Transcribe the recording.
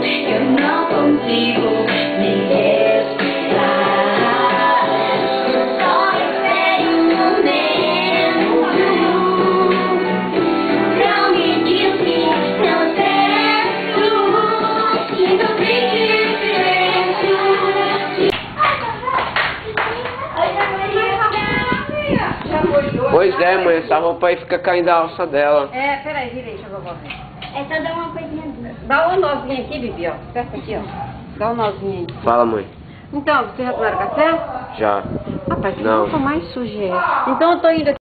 eu não consigo me respirar. Só espere um momento pra me dizer que não certo e não tem diferença. Pois é, mãe, essa roupa aí fica caindo a alça dela. É, peraí, vira aí, deixa eu ver. É só dar uma coisinha dura. Dá um nozinho aqui, Bibi, ó. Aperta aqui, ó. Dá um nozinho aí. Fala, mãe. Então, você já tomaram café? Já. Rapaz, que Não. roupa mais sujeira. Então eu tô indo aqui.